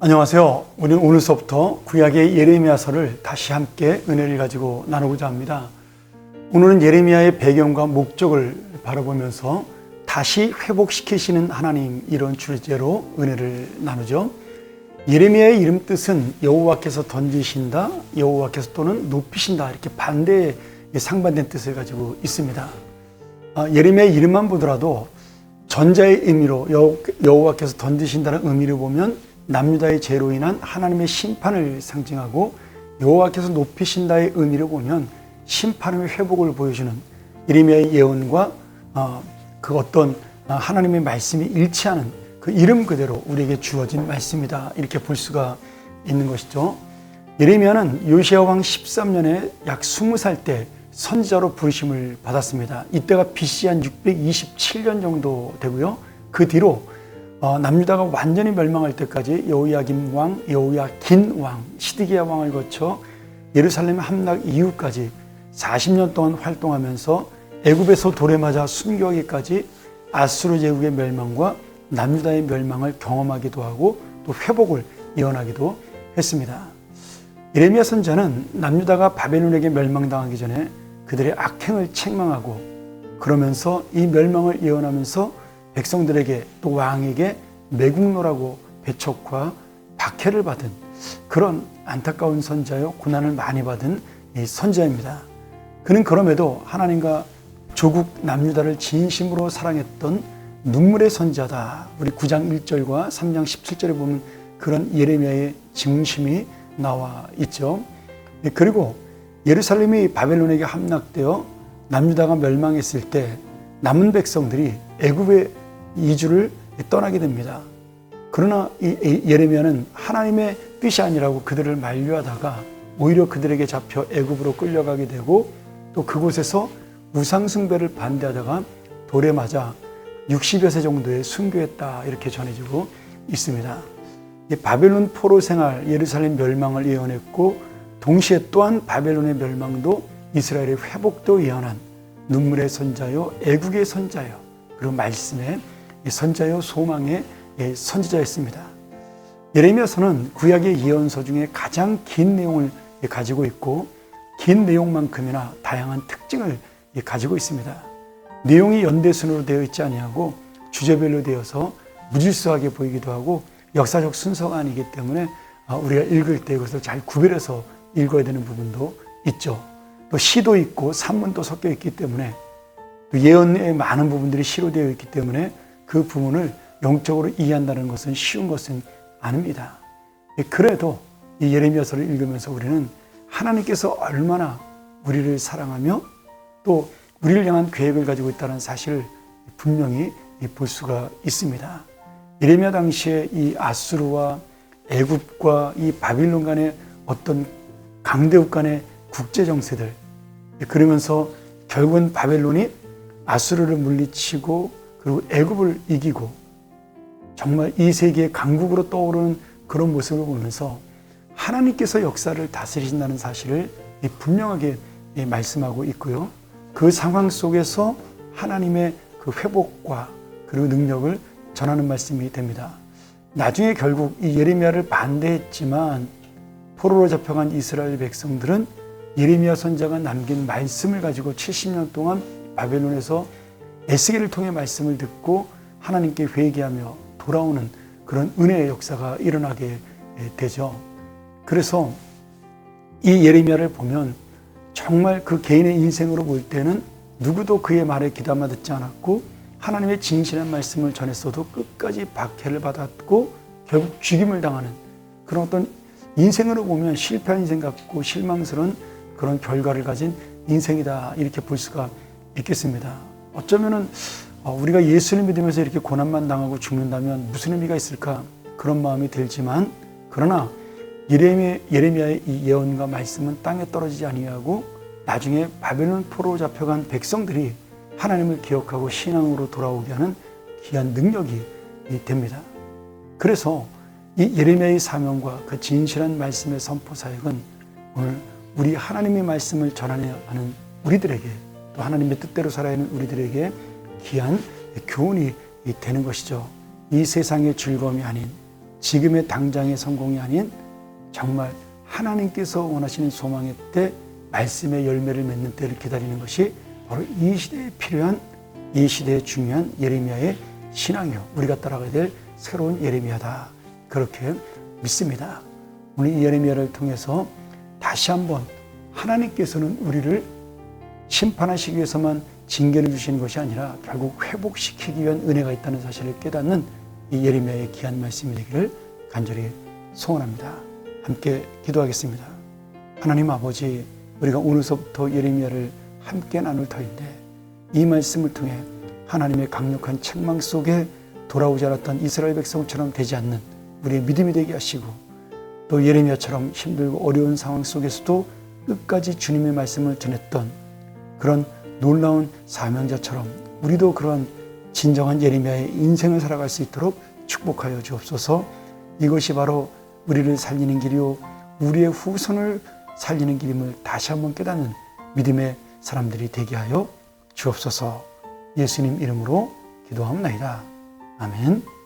안녕하세요. 우리는 오늘서부터 구약의 예레미야서를 다시 함께 은혜를 가지고 나누고자 합니다. 오늘은 예레미야의 배경과 목적을 바라보면서 다시 회복시키시는 하나님, 이런 주제로 은혜를 나누죠. 예레미야의 이름 뜻은 여호와께서 던지신다, 여호와께서 또는 높이신다, 이렇게 반대의 상반된 뜻을 가지고 있습니다. 예레미야의 이름만 보더라도 전자의 의미로 여호와께서 던지신다는 의미를 보면 남유다의 죄로 인한 하나님의 심판을 상징하고, 여호와께서 높이신다의 의미를 보면 심판의 회복을 보여주는 예레미야의 예언과 그 어떤 하나님의 말씀이 일치하는 그 이름 그대로 우리에게 주어진 말씀이다, 이렇게 볼 수가 있는 것이죠. 예레미야는 요시야 왕 13년에 약 20살 때 선지자로 부르심을 받았습니다. 이때가 BC 한 627년 정도 되고요. 그 뒤로 남유다가 완전히 멸망할 때까지 여호야김 왕, 여호야긴 왕, 시드기야 왕을 거쳐 예루살렘 함락 이후까지 40년 동안 활동하면서 애굽에서 돌에 맞아 순교하기까지 아수르 제국의 멸망과 남유다의 멸망을 경험하기도 하고 또 회복을 예언하기도 했습니다. 예레미야 선지자는 남유다가 바벨론에게 멸망당하기 전에 그들의 악행을 책망하고, 그러면서 이 멸망을 예언하면서 백성들에게 또 왕에게 매국노라고 배척과 박해를 받은 그런 안타까운 선지자요, 고난을 많이 받은 이 선지자입니다. 그는 그럼에도 하나님과 조국 남유다를 진심으로 사랑했던 눈물의 선지자다. 우리 9장 1절과 3장 17절에 보면 그런 예레미야의 증심이 나와 있죠. 그리고 예루살렘이 바벨론에게 함락되어 남유다가 멸망했을 때 남은 백성들이 애굽의 이주를 떠나게 됩니다. 그러나 이 예레미야는 하나님의 뜻이 아니라고 그들을 만류하다가 오히려 그들에게 잡혀 애굽으로 끌려가게 되고, 또 그곳에서 우상숭배를 반대하다가 돌에 맞아 60여 세 정도의 순교했다, 이렇게 전해지고 있습니다. 바벨론 포로 생활, 예루살렘 멸망을 예언했고, 동시에 또한 바벨론의 멸망도 이스라엘의 회복도 예언한 눈물의 선자요, 애국의 선자요, 그리고 말씀의 선자요, 소망의 선지자였습니다. 예레미야서는 구약의 예언서 중에 가장 긴 내용을 가지고 있고, 긴 내용만큼이나 다양한 특징을 가지고 있습니다. 내용이 연대순으로 되어 있지 아니하고 주제별로 되어서 무질서하게 보이기도 하고 역사적 순서가 아니기 때문에 우리가 읽을 때 그것을 잘 구별해서 읽어야 되는 부분도 있죠. 또 시도 있고 산문도 섞여 있기 때문에, 또 예언의 많은 부분들이 시로 되어 있기 때문에 그 부분을 영적으로 이해한다는 것은 쉬운 것은 아닙니다. 그래도 이 예레미야서를 읽으면서 우리는 하나님께서 얼마나 우리를 사랑하며 또 우리를 향한 계획을 가지고 있다는 사실을 분명히 볼 수가 있습니다. 예레미야 당시에 이 아수르와 애굽과 이 바빌론 간의 어떤 강대국 간의 국제 정세들, 그러면서 결국은 바벨론이 아수르를 물리치고 그리고 애굽을 이기고 정말 이 세계의 강국으로 떠오르는 그런 모습을 보면서 하나님께서 역사를 다스리신다는 사실을 분명하게 말씀하고 있고요. 그 상황 속에서 하나님의 그 회복과 그리고 능력을 전하는 말씀이 됩니다. 나중에 결국 이 예레미야를 반대했지만 포로로 잡혀간 이스라엘 백성들은 예레미야 선지자가 남긴 말씀을 가지고 70년 동안 바벨론에서 에스겔을 통해 말씀을 듣고 하나님께 회개하며 돌아오는 그런 은혜의 역사가 일어나게 되죠. 그래서 이 예레미야를 보면 정말 그 개인의 인생으로 볼 때는 누구도 그의 말에 귀담아 듣지 않았고 하나님의 진실한 말씀을 전했어도 끝까지 박해를 받았고 결국 죽임을 당하는 그런 어떤 인생으로 보면 실패한 인생 같고 실망스러운 그런 결과를 가진 인생이다, 이렇게 볼 수가 있겠습니다. 어쩌면은 우리가 예수를 믿으면서 이렇게 고난만 당하고 죽는다면 무슨 의미가 있을까, 그런 마음이 들지만, 그러나 예레미야의 이 예언과 말씀은 땅에 떨어지지 아니하고 나중에 바벨론 포로 잡혀간 백성들이 하나님을 기억하고 신앙으로 돌아오게 하는 귀한 능력이 됩니다. 그래서 이 예레미야의 사명과 그 진실한 말씀의 선포 사역은 오늘 우리 하나님의 말씀을 전하는 우리들에게, 또 하나님의 뜻대로 살아야 하는 우리들에게 귀한 교훈이 되는 것이죠. 이 세상의 즐거움이 아닌 지금의 당장의 성공이 아닌 정말 하나님께서 원하시는 소망의 때, 말씀의 열매를 맺는 때를 기다리는 것이 바로 이 시대에 필요한, 이 시대에 중요한 예레미야의 신앙이요, 우리가 따라가야 될 새로운 예레미야다, 그렇게 믿습니다. 오늘 이 예레미야를 통해서 다시 한번 하나님께서는 우리를 심판하시기 위해서만 징계를 주시는 것이 아니라 결국 회복시키기 위한 은혜가 있다는 사실을 깨닫는 이 예레미야의 귀한 말씀이 되기를 간절히 소원합니다. 함께 기도하겠습니다. 하나님 아버지, 우리가 오늘서부터 예레미야를 함께 나눌 터인데 이 말씀을 통해 하나님의 강력한 책망 속에 돌아오지 않았던 이스라엘 백성처럼 되지 않는 우리의 믿음이 되게 하시고, 또 예레미야처럼 힘들고 어려운 상황 속에서도 끝까지 주님의 말씀을 전했던 그런 놀라운 사명자처럼 우리도 그러한 진정한 예레미야의 인생을 살아갈 수 있도록 축복하여 주옵소서. 이것이 바로 우리를 살리는 길이요, 우리의 후손을 살리는 길임을 다시 한번 깨닫는 믿음의 사람들이 되게 하여 주옵소서. 예수님 이름으로 기도하옵나이다. 아멘.